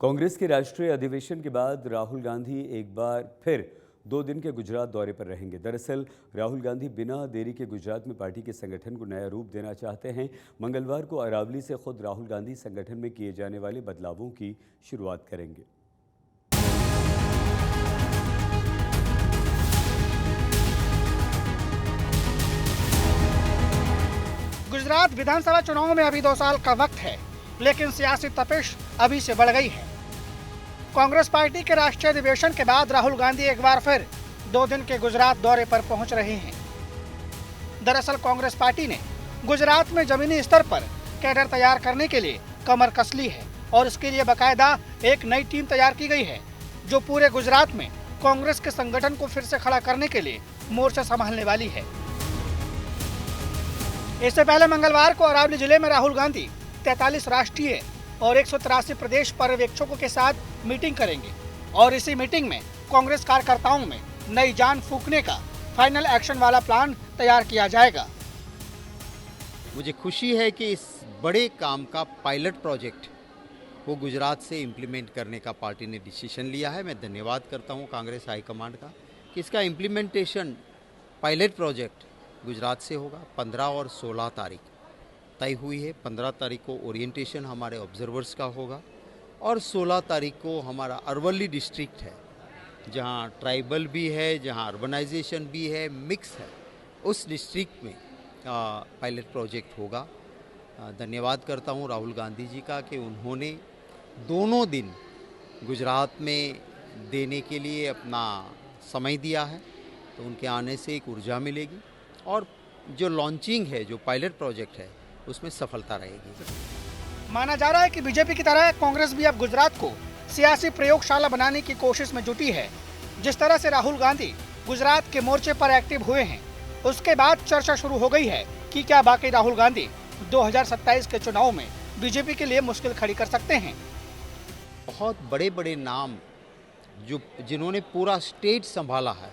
कांग्रेस के राष्ट्रीय अधिवेशन के बाद राहुल गांधी एक बार फिर 2 दिन के गुजरात दौरे पर रहेंगे। दरअसल राहुल गांधी बिना देरी के गुजरात में पार्टी के संगठन को नया रूप देना चाहते हैं। मंगलवार को अरावली से खुद राहुल गांधी संगठन में किए जाने वाले बदलावों की शुरुआत करेंगे। गुजरात विधानसभा चुनाव में अभी 2 साल का वक्त है, लेकिन सियासी तपिश अभी से बढ़ गई है। कांग्रेस पार्टी के राष्ट्रीय अधिवेशन के बाद राहुल गांधी एक बार फिर 2 दिन के गुजरात दौरे पर पहुंच रहे हैं। दरअसल कांग्रेस पार्टी ने गुजरात में जमीनी स्तर पर कैडर तैयार करने के लिए कमर कस ली है और इसके लिए बाकायदा एक नई टीम तैयार की गई है, जो पूरे गुजरात में कांग्रेस के संगठन को फिर से खड़ा करने के लिए मोर्चा संभालने वाली है। इससे पहले मंगलवार को अरावली जिले में राहुल गांधी 43 राष्ट्रीय और 183 प्रदेश पर्यवेक्षकों के साथ मीटिंग करेंगे और इसी मीटिंग में कांग्रेस कार्यकर्ताओं में नई जान फूंकने का फाइनल एक्शन वाला प्लान तैयार किया जाएगा। मुझे खुशी है कि इस बड़े काम का पायलट प्रोजेक्ट को गुजरात से इम्प्लीमेंट करने का पार्टी ने डिसीजन लिया है। मैं धन्यवाद करता हूं कांग्रेस हाईकमांड का कि इसका इम्प्लीमेंटेशन पायलट प्रोजेक्ट गुजरात से होगा। 15 और 16 तारीख तय हुई है। 15 तारीख को ओरिएंटेशन हमारे ऑब्जर्वर्स का होगा और 16 तारीख को हमारा अरवली डिस्ट्रिक्ट है, जहां ट्राइबल भी है, जहां अर्बनाइजेशन भी है, मिक्स है, उस डिस्ट्रिक्ट में पायलट प्रोजेक्ट होगा। धन्यवाद करता हूं राहुल गांधी जी का कि उन्होंने दोनों दिन गुजरात में देने के लिए अपना समय दिया है, तो उनके आने से एक ऊर्जा मिलेगी और जो लॉन्चिंग है, जो पायलट प्रोजेक्ट है, उसमें सफलता रहेगी। माना जा रहा है कि बीजेपी की तरह कांग्रेस भी अब गुजरात को सियासी प्रयोगशाला बनाने की कोशिश में जुटी है। जिस तरह से राहुल गांधी गुजरात के मोर्चे पर एक्टिव हुए हैं, उसके बाद चर्चा शुरू हो गई है कि क्या बाकी राहुल गांधी 2027 के चुनाव में बीजेपी के लिए मुश्किल खड़ी कर सकते हैं। बहुत बड़े बड़े नाम जिन्होंने पूरा स्टेट संभाला है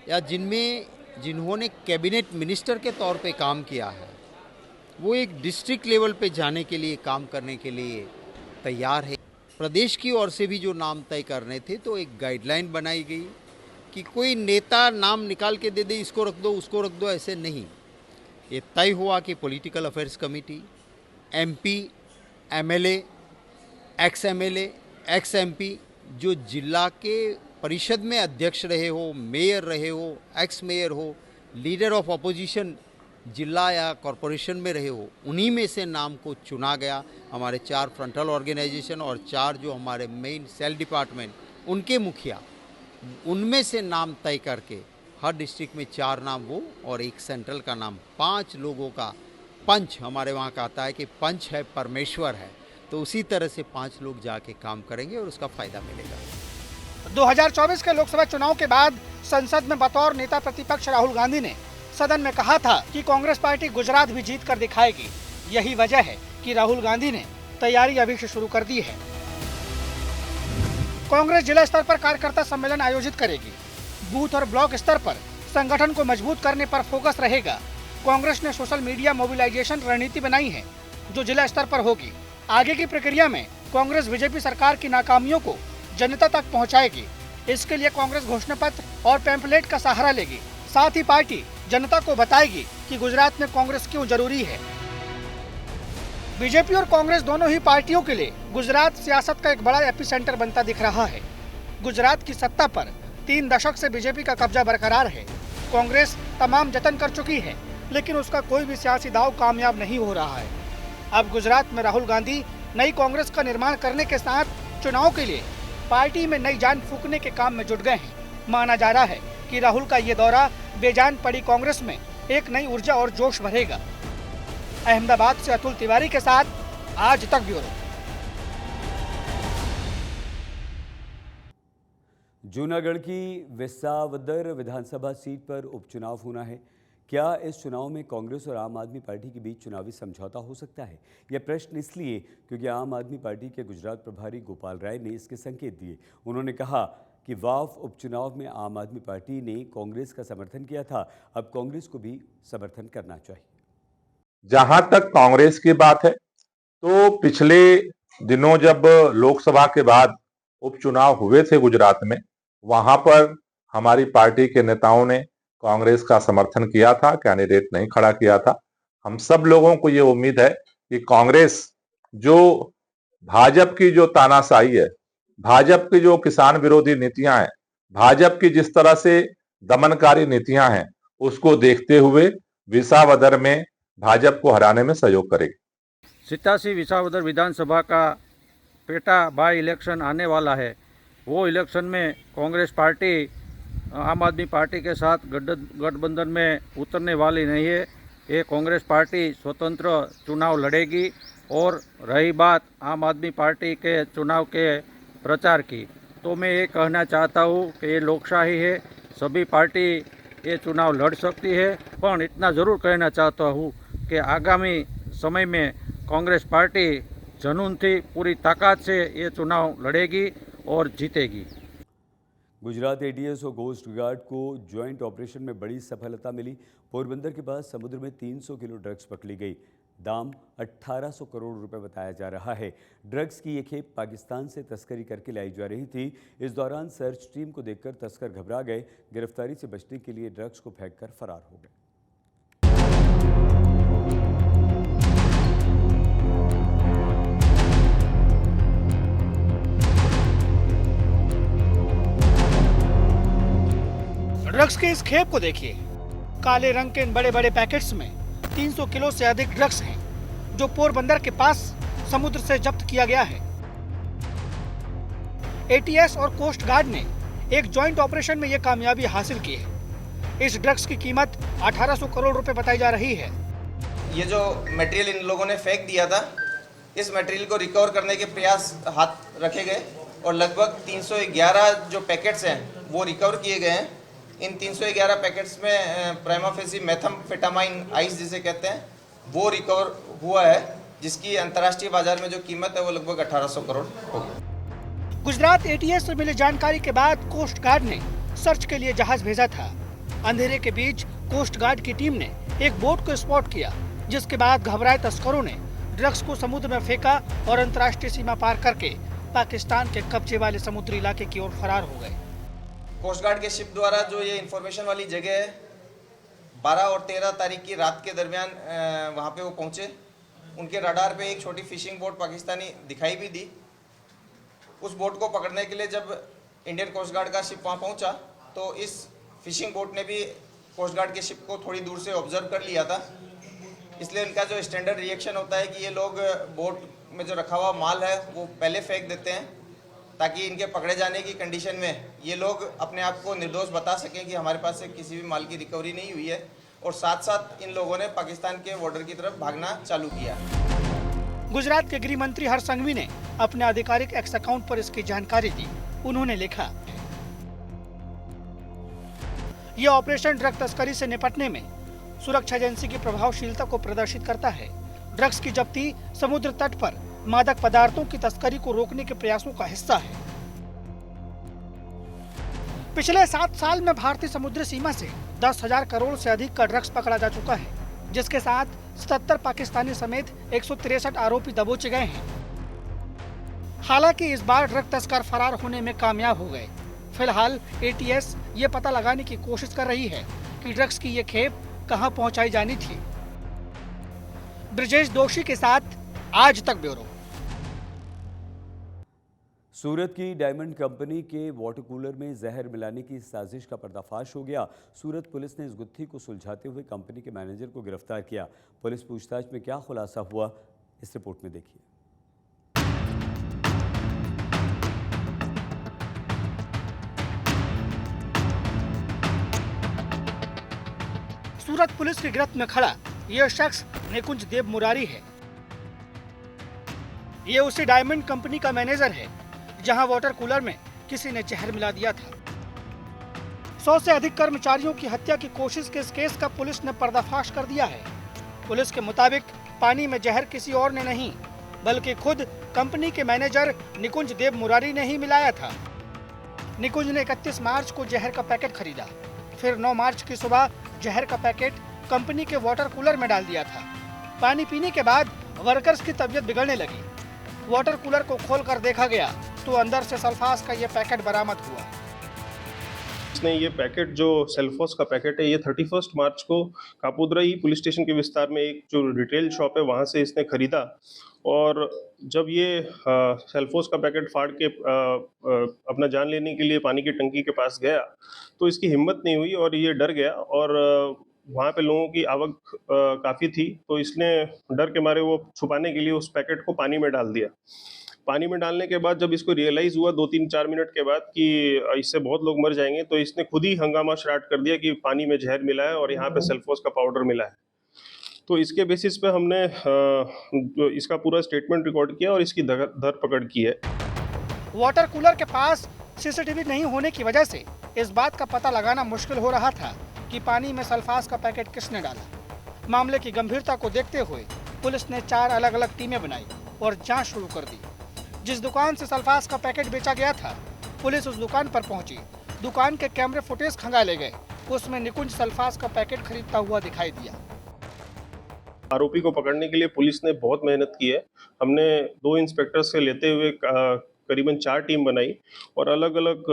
या जिन्होंने कैबिनेट मिनिस्टर के तौर पे काम किया है, वो एक डिस्ट्रिक्ट लेवल पे जाने के लिए, काम करने के लिए तैयार है। प्रदेश की ओर से भी जो नाम तय करने थे, तो एक गाइडलाइन बनाई गई कि कोई नेता नाम निकाल के दे दे, इसको रख दो, उसको रख दो, ऐसे नहीं। ये तय हुआ कि political affairs committee, MP, MLA, ex MLA, x MP, जो जिला के परिषद में अध्यक्ष रहे हो, मेयर रहे हो, एक्स मेयर हो, लीडर ऑफ अपोजिशन जिला या कॉरपोरेशन में रहे हो, उन्हीं में से नाम को चुना गया। हमारे 4 फ्रंटल ऑर्गेनाइजेशन और 4 जो हमारे मेन सेल डिपार्टमेंट, उनके मुखिया, उनमें से नाम तय करके हर डिस्ट्रिक्ट में 4 नाम वो और एक सेंट्रल का नाम, 5 लोगों का पंच। हमारे वहाँ कहता है कि पंच है परमेश्वर है, तो उसी तरह से 5 लोग जाके काम करेंगे और उसका फायदा मिलेगा। 2024 के लोकसभा चुनाव के बाद संसद में बतौर नेता प्रतिपक्ष राहुल गांधी ने सदन में कहा था कि कांग्रेस पार्टी गुजरात भी जीत कर दिखाएगी। यही वजह है कि राहुल गांधी ने तैयारी अभी से शुरू कर दी है। कांग्रेस जिला स्तर पर कार्यकर्ता सम्मेलन आयोजित करेगी। बूथ और ब्लॉक स्तर पर संगठन को मजबूत करने पर फोकस रहेगा। कांग्रेस ने सोशल मीडिया मोबिलाइजेशन रणनीति बनाई है, जो जिला स्तर पर होगी। आगे की प्रक्रिया में कांग्रेस बीजेपी सरकार की नाकामियों को जनता तक पहुंचाएगी। इसके लिए कांग्रेस घोषणा पत्र और पैम्फलेट का सहारा लेगी। साथ ही पार्टी जनता को बताएगी कि गुजरात में कांग्रेस क्यों जरूरी है। बीजेपी और कांग्रेस दोनों ही पार्टियों के लिए गुजरात सियासत का एक बड़ा एपिसेंटर बनता दिख रहा है। गुजरात की सत्ता पर 3 दशक से बीजेपी का कब्जा बरकरार है। कांग्रेस तमाम जतन कर चुकी है, लेकिन उसका कोई भी सियासी दांव कामयाब नहीं हो रहा है। अब गुजरात में राहुल गांधी नई कांग्रेस का निर्माण करने के साथ चुनाव के लिए पार्टी में नई जान फूंकने के काम में जुट गए हैं। माना जा रहा है कि राहुल का ये दौरा बेजान पड़ी कांग्रेस में एक नई ऊर्जा और जोश भरेगा। अहमदाबाद से अतुल तिवारी के साथ आज तक ब्यूरो। जूनागढ़ की विसावदर विधानसभा सीट पर उपचुनाव होना है। क्या इस चुनाव में कांग्रेस और आम आदमी पार्टी के बीच चुनावी समझौता हो सकता है? यह प्रश्न इसलिए क्योंकि आम आदमी पार्टी के गुजरात प्रभारी गोपाल राय ने इसके संकेत दिए। उन्होंने कहा कि वाफ उपचुनाव में आम आदमी पार्टी ने कांग्रेस का समर्थन किया था, अब कांग्रेस को भी समर्थन करना चाहिए। जहां तक कांग्रेस की बात है तो पिछले दिनों जब लोकसभा के बाद उपचुनाव हुए थे गुजरात में, वहां पर हमारी पार्टी के नेताओं ने कांग्रेस का समर्थन किया था, कैंडिडेट नहीं खड़ा किया था। हम सब लोगों को ये उम्मीद है कि कांग्रेस जो भाजपा की जो तानाशाही है, भाजपा की जो किसान विरोधी नीतियां हैं, भाजपा की जिस तरह से दमनकारी नीतियां हैं, उसको देखते हुए विसावदर में भाजपा को हराने में सहयोग करेगी। 87 विसावदर विधानसभा का पेटा बाई इलेक्शन आने वाला है। वो इलेक्शन में कांग्रेस पार्टी आम आदमी पार्टी के साथ गठबंधन में उतरने वाली नहीं है। ये कांग्रेस पार्टी स्वतंत्र चुनाव लड़ेगी। और रही बात आम आदमी पार्टी के चुनाव के प्रचार की, तो मैं ये कहना चाहता हूँ कि ये लोकशाही है, सभी पार्टी ये चुनाव लड़ सकती है। पर इतना ज़रूर कहना चाहता हूँ कि आगामी समय में कांग्रेस पार्टी जुनून थी पूरी ताकत से ये चुनाव लड़ेगी और जीतेगी। गुजरात एटीएस और कोस्ट गार्ड को ज्वाइंट ऑपरेशन में बड़ी सफलता मिली। पोरबंदर के पास समुद्र में 300 किलो ड्रग्स पकड़ी गई। दाम 1800 करोड़ रुपए बताया जा रहा है। ड्रग्स की ये खेप पाकिस्तान से तस्करी करके लाई जा रही थी। इस दौरान सर्च टीम को देखकर तस्कर घबरा गए। गिरफ्तारी से बचने के लिए ड्रग्स को फेंककर फरार हो गए। ड्रग्स के इस खेप को देखिए। काले रंग के इन बड़े बड़े पैकेट्स में 300 किलो से अधिक ड्रग्स हैं, जो पोरबंदर के पास समुद्र से जब्त किया गया है। एटीएस और कोस्ट गार्ड ने एक जॉइंट ऑपरेशन में यह कामयाबी हासिल की है। इस ड्रग्स की कीमत 1800 करोड़ रुपए बताई जा रही है। ये जो मटेरियल इन लोगों ने फेंक दिया था, इस मटेरियल को रिकवर करने के प्रयास हाथ रखे गए और लगभग 311 जो पैकेट्स हैं वो रिकवर किए गए हैं। इन 311 पैकेट्स में प्राइमा फेसी मेथाम्फेटामाइन आइस जिसे कहते हैं वो रिकवर हुआ है, जिसकी अंतर्राष्ट्रीय बाजार में जो कीमत है वो लगभग 1800 करोड़ होगी। गुजरात एटीएस से मिली जानकारी के बाद कोस्ट गार्ड ने सर्च के लिए जहाज भेजा था। अंधेरे के बीच कोस्ट गार्ड की टीम ने एक बोट को स्पॉट किया, जिसके बाद घबराए तस्करों ने ड्रग्स को समुद्र में फेंका और अंतर्राष्ट्रीय सीमा पार करके पाकिस्तान के कब्जे वाले समुद्री इलाके की ओर फरार हो गए। कोस्ट गार्ड के शिप द्वारा जो ये इंफॉर्मेशन वाली जगह है, 12 और 13 तारीख की रात के दरमियान वहाँ पे वो पहुँचे। उनके रडार पे एक छोटी फिशिंग बोट पाकिस्तानी दिखाई भी दी। उस बोट को पकड़ने के लिए जब इंडियन कोस्ट गार्ड का शिप वहाँ पहुँचा तो इस फिशिंग बोट ने भी कोस्ट गार्ड के शिप को थोड़ी दूर से ऑब्जर्व कर लिया था। इसलिए इनका जो स्टैंडर्ड रिएक्शन होता है कि ये लोग बोट में जो रखा हुआ माल है वो पहले फेंक देते हैं, ताकि इनके पकड़े जाने की कंडीशन में ये लोग अपने आप को निर्दोष बता सकें कि हमारे पास से किसी भी माल की रिकवरी नहीं हुई है। और साथ साथ इन लोगों ने पाकिस्तान के बॉर्डर की तरफ भागना चालू किया। गुजरात के गृह मंत्री हर्ष संघवी ने अपने आधिकारिक एक्स अकाउंट पर इसकी जानकारी दी। उन्होंने लिखा, यह ऑपरेशन ड्रग तस्करी से निपटने में सुरक्षा एजेंसी की प्रभावशीलता को प्रदर्शित करता है। ड्रग्स की जब्ती समुद्र तट पर मादक पदार्थों की तस्करी को रोकने के प्रयासों का हिस्सा है। पिछले 7 साल में भारतीय समुद्री सीमा से 10,000 करोड़ से अधिक का ड्रग्स पकड़ा जा चुका है, जिसके साथ 77 पाकिस्तानी समेत 163 आरोपी दबोचे गए हैं। हालांकि इस बार ड्रग तस्कर फरार होने में कामयाब हो गए। फिलहाल एटीएस ये पता लगाने की कोशिश कर रही है कि ड्रग्स की ये खेप कहां पहुंचाई जानी थी। ब्रजेश दोषी के साथ आज तक ब्यूरो। सूरत की डायमंड कंपनी के वाटर कूलर में जहर मिलाने की साजिश का पर्दाफाश हो गया। सूरत पुलिस ने इस गुत्थी को सुलझाते हुए कंपनी के मैनेजर को गिरफ्तार किया। पुलिस पूछताछ में क्या खुलासा हुआ, इस रिपोर्ट में देखिए। सूरत पुलिस की गिरफ्त में खड़ा यह शख्स निकुंज देव मुरारी है। ये उसी डायमंड कंपनी का मैनेजर है जहां वाटर कूलर में किसी ने जहर मिला दिया था। 100 से अधिक कर्मचारियों की हत्या की कोशिश के इस केस का पुलिस ने पर्दाफाश कर दिया है। पुलिस के मुताबिक पानी में जहर किसी और ने नहीं, बल्कि खुद कंपनी के मैनेजर निकुंज देव मुरारी ने ही मिलाया था। निकुंज ने 31 मार्च को जहर का पैकेट खरीदा, फिर 9 मार्च की सुबह जहर का पैकेट कंपनी के वाटर कूलर में डाल दिया था। पानी पीने के बाद वर्कर्स की तबीयत बिगड़ने लगी। वाटर कूलर को खोलकर देखा गया तो अंदर से सल्फास का ये पैकेट बरामद हुआ। इसने ये पैकेट जो सेल्फोस का पैकेट है, ये 31 मार्च को कापोद्राई पुलिस स्टेशन के विस्तार में एक जो रिटेल शॉप है वहाँ से इसने खरीदा। और जब ये सेल्फोस का पैकेट फाड़ के अपना जान लेने के लिए पानी की टंकी के पास गया तो इसकी हिम्मत नहीं हुई और ये डर गया। और वहाँ पे लोगों की आवक काफ़ी थी, तो इसने डर के मारे वो छुपाने के लिए उस पैकेट को पानी में डाल दिया। पानी में डालने के बाद जब इसको रियलाइज़ हुआ 2-3-4 मिनट के बाद कि इससे बहुत लोग मर जाएंगे, तो इसने खुद ही हंगामा स्टार्ट कर दिया कि पानी में जहर मिला है और यहाँ पे सेल्फोस का पाउडर मिला है। तो इसके बेसिस पे हमने इसका पूरा स्टेटमेंट रिकॉर्ड किया और इसकी धरपकड़ की है। वाटर कूलर के पास सीसीटीवी नहीं होने की वजह से इस बात का पता लगाना मुश्किल हो रहा था कि पानी में सल्फास का पैकेट किसने डाला। मामले की गंभीरता को देखते हुए पुलिस ने 4 अलग अलग टीमें बनाई और जांच शुरू कर दी। जिस दुकान से सल्फास का पैकेट बेचा गया था, पुलिस उस दुकान पर पहुंची। दुकान के कैमरे फुटेज खंगाले गए, उसमें निकुंज सल्फास का पैकेट खरीदता हुआ दिखाई दिया। आरोपी को पकड़ने के लिए पुलिस ने बहुत मेहनत की है। हमने 2 इंस्पेक्टर से लेते हुए करीबन 4 टीम बनाई और अलग अलग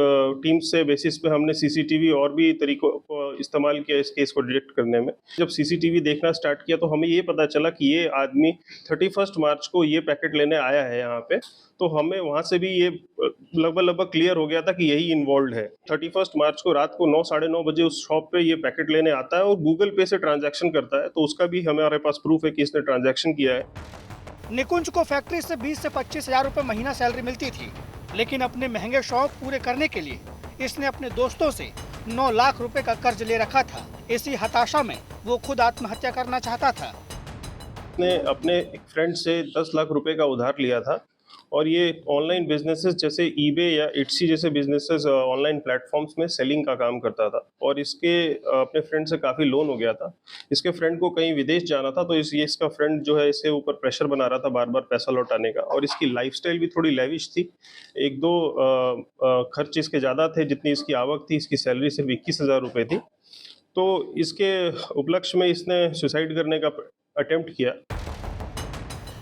टीम से बेसिस पे हमने सीसीटीवी और भी तरीकों को इस्तेमाल किया इस केस को डिटेक्ट करने में। जब सीसीटीवी देखना स्टार्ट किया तो हमें ये पता चला कि ये आदमी 31 मार्च को ये पैकेट लेने आया है यहाँ पे, तो हमें वहाँ से भी ये लगभग क्लियर हो गया था कि यही इन्वॉल्व है। 31 मार्च को रात को 9 साढ़े 9 बजे उस शॉप पे ये पैकेट लेने आता है और गूगल पे से ट्रांजैक्शन करता है, तो उसका भी हमारे पास प्रूफ है कि इसने ट्रांजैक्शन किया है। निकुंज को फैक्ट्री से 20 से 25 हजार रुपए महीना सैलरी मिलती थी, लेकिन अपने महंगे शौक पूरे करने के लिए इसने अपने दोस्तों से 9 लाख रुपए का कर्ज ले रखा था। इसी हताशा में वो खुद आत्महत्या करना चाहता था। ने अपने एक फ्रेंड से 10 लाख रुपए का उधार लिया था और ये ऑनलाइन बिजनेसेस जैसे ईबे या इट्सी जैसे बिजनेसेस ऑनलाइन प्लेटफॉर्म्स में सेलिंग का काम करता था और इसके अपने फ्रेंड से काफ़ी लोन हो गया था। इसके फ्रेंड को कहीं विदेश जाना था, तो इसका फ्रेंड जो है इसके ऊपर प्रेशर बना रहा था बार बार पैसा लौटाने का, और इसकी लाइफस्टाइल भी थोड़ी लेविश थी। 1-2 खर्च इसके ज़्यादा थे जितनी इसकी आवक थी। इसकी सैलरी सिर्फ 21,000 रुपये थी। तो इसके उपलक्ष्य में इसने सुसाइड करने का अटेम्प्ट किया।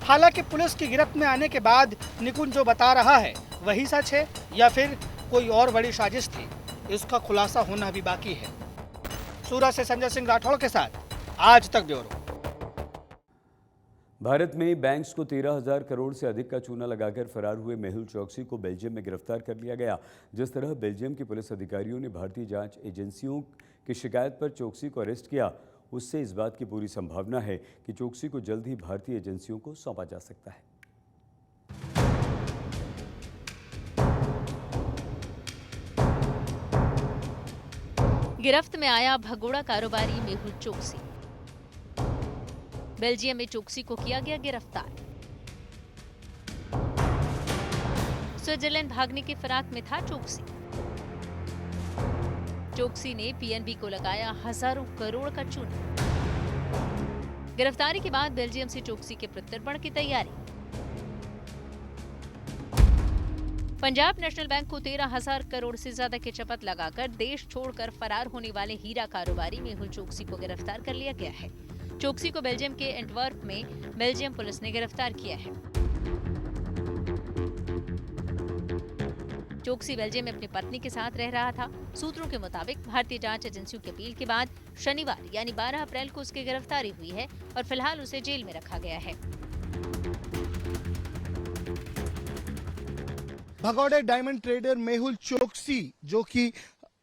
हालांकि पुलिस की गिरफ्त में आने के बाद निकुंज जो बता रहा है वही सच है या फिर कोई और बड़ी साजिश थी, इसका खुलासा होना भी बाकी है। सूरत से संजय सिंह राठौड़ के साथ आज तक ब्यूरो। भारत में बैंक्स को 13,000 करोड़ से अधिक का चूना लगाकर फरार हुए मेहुल चोकसी को बेल्जियम में गिरफ्तार कर लिया गया। जिस तरह बेल्जियम के पुलिस अधिकारियों ने भारतीय जांच एजेंसियों की शिकायत पर चोकसी को अरेस्ट किया, उससे इस बात की पूरी संभावना है कि चोकसी को जल्द ही भारतीय एजेंसियों को सौंपा जा सकता है। गिरफ्त में आया भगोड़ा कारोबारी मेहुल चोकसी। बेल्जियम में चोकसी को किया गया गिरफ्तार। स्विट्जरलैंड भागने की फिराक में था चोकसी। चोकसी ने पीएनबी को लगाया हजारों करोड़ का चूना। गिरफ्तारी के बाद बेल्जियम से चोकसी के प्रत्यर्पण की तैयारी। पंजाब नेशनल बैंक को 13,000 करोड़ से ज्यादा की शपथ लगाकर देश छोड़कर फरार होने वाले हीरा कारोबारी मेहुल चोकसी को गिरफ्तार कर लिया गया है। चोकसी को बेल्जियम के एंटवर्प में बेल्जियम पुलिस ने गिरफ्तार किया है। चोकसी बेल्जियम में अपनी पत्नी के साथ रह रहा था। सूत्रों के मुताबिक भारतीय जांच एजेंसियों की अपील के बाद शनिवार यानी 12 अप्रैल को उसकी गिरफ्तारी हुई है और फिलहाल उसे जेल में रखा गया है। भगोड़े डायमंड ट्रेडर मेहुल चोकसी, जो कि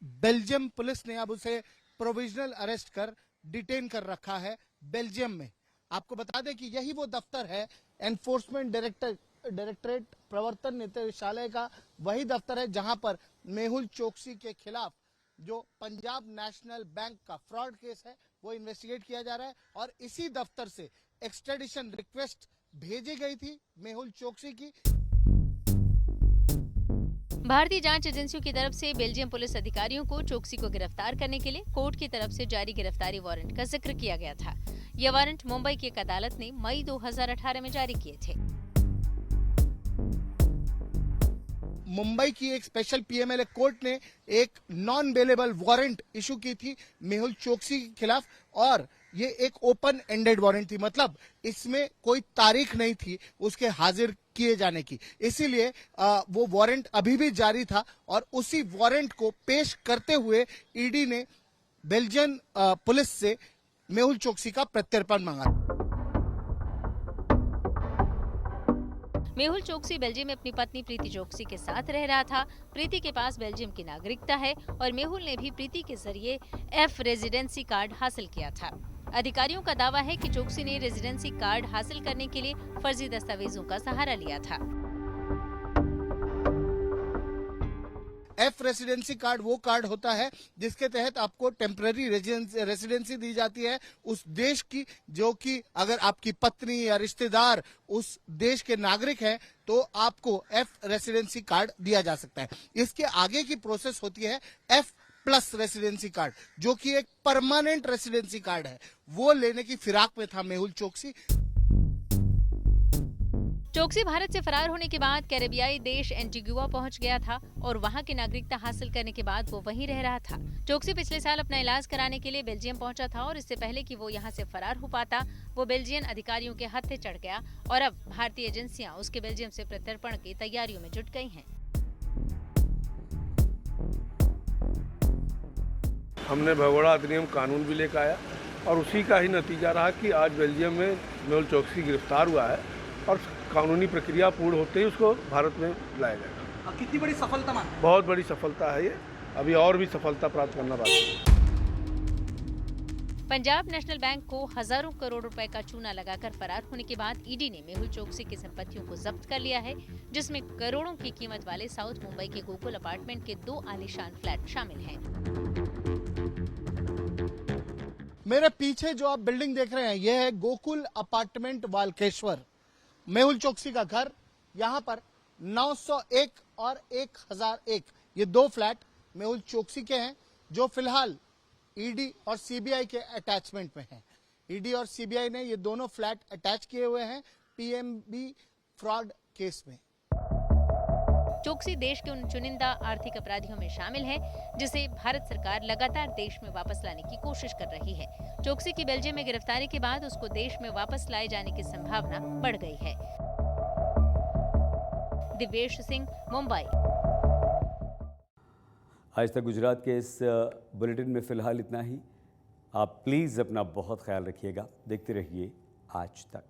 बेल्जियम पुलिस ने अब उसे प्रोविजनल अरेस्ट कर डिटेन कर रखा है बेल्जियम में। आपको बता दें कि यही वो दफ्तर है, एनफोर्समेंट डायरेक्टरेट प्रवर्तन निदेशालय का वही दफ्तर है जहां पर मेहुल चोकसी के खिलाफ जो पंजाब नेशनल बैंक का फ्रॉड केस है वो इन्वेस्टिगेट किया जा रहा है। और इसी दफ्तर से एक्सट्रेडिशन रिक्वेस्ट भेजी गई थी मेहुल चोकसी की। भारतीय जांच एजेंसियों की तरफ से बेल्जियम पुलिस अधिकारियों को चोकसी को गिरफ्तार करने के लिए कोर्ट की तरफ से जारी गिरफ्तारी वारंट का जिक्र किया गया था। यह वारंट मुंबई की एक अदालत ने मई 2018 में जारी किए थे। मुंबई की एक स्पेशल पीएमएलए कोर्ट ने एक नॉन बेलेबल वारंट इशू की थी मेहुल चोकसी के खिलाफ, और ये एक ओपन एंडेड वारंट थी, मतलब इसमें कोई तारीख नहीं थी उसके हाजिर किए जाने की। इसीलिए वो वारंट अभी भी जारी था और उसी वारंट को पेश करते हुए ईडी ने बेल्जियन पुलिस से मेहुल चोकसी का प्रत्यर्पण मांगा। मेहुल चोकसी बेल्जियम में अपनी पत्नी प्रीति चोकसी के साथ रह रहा था। प्रीति के पास बेल्जियम की नागरिकता है और मेहुल ने भी प्रीति के जरिए एफ रेजिडेंसी कार्ड हासिल किया था। अधिकारियों का दावा है कि चोकसी ने रेजिडेंसी कार्ड हासिल करने के लिए फर्जी दस्तावेजों का सहारा लिया था। एफ रेसिडेंसी कार्ड वो कार्ड होता है जिसके तहत आपको टेम्पररी रेसिडेंसी दी जाती है उस देश की, जो कि अगर आपकी पत्नी या रिश्तेदार उस देश के नागरिक हैं तो आपको एफ रेसिडेंसी कार्ड दिया जा सकता है। इसके आगे की प्रोसेस होती है एफ प्लस रेसिडेंसी कार्ड, जो कि एक परमानेंट रेसिडेंसी कार्ड है। वो लेने की फिराक में था मेहुल चोकसी। चोकसी भारत से फरार होने के बाद कैरेबियाई देश एंटीगुआ पहुंच गया था और वहां की नागरिकता हासिल करने के बाद वो वहीं रह रहा था। चोकसी पिछले साल अपना इलाज कराने के लिए बेल्जियम पहुंचा था और इससे पहले कि वो यहां से फरार हो पाता, वो बेल्जियन अधिकारियों के हत्थे चढ़ गया और अब भारतीय एजेंसियां उसके बेल्जियम से प्रत्यर्पण की तैयारियों में जुट गई हैं। हमने भगोड़ा अधिनियम कानून भी लेकर आया और उसी का ही नतीजा रहा कि आज बेल्जियम में मेहुल चोकसी गिरफ्तार हुआ है और कानूनी प्रक्रिया पूर्ण होते ही उसको भारत में लाया जाएगा। कितनी बड़ी सफलता मान? बहुत बड़ी सफलता है ये, अभी और भी सफलता प्राप्त करना बाकी है। पंजाब नेशनल बैंक को हजारों करोड़ रुपए का चूना लगाकर फरार होने के बाद ईडी ने मेहुल चोकसी की संपत्तियों को जब्त कर लिया है, जिसमें करोड़ों की कीमत वाले साउथ मुंबई के गोकुल अपार्टमेंट के 2 आलीशान फ्लैट शामिल हैं। मेरे पीछे जो आप बिल्डिंग देख रहे हैं यह है गोकुल अपार्टमेंट वालकेश्वर, मेहुल चोकसी का घर। यहाँ पर 901 और 1001 ये 2 फ्लैट मेहुल चोकसी के हैं, जो फिलहाल ईडी और सीबीआई के अटैचमेंट में हैं। ईडी और सीबीआई ने ये दोनों फ्लैट अटैच किए हुए हैं पीएमबी फ्रॉड केस में। चोकसी देश के उन चुनिंदा आर्थिक अपराधियों में शामिल है जिसे भारत सरकार लगातार देश में वापस लाने की कोशिश कर रही है। चोकसी की बेल्जियम में गिरफ्तारी के बाद उसको देश में वापस लाए जाने की संभावना बढ़ गई है। दिव्येश सिंह, मुंबई। आज तक गुजरात के इस बुलेटिन में फिलहाल इतना ही। आप प्लीज़ अपना बहुत ख्याल रखिएगा। देखते रहिए आज तक।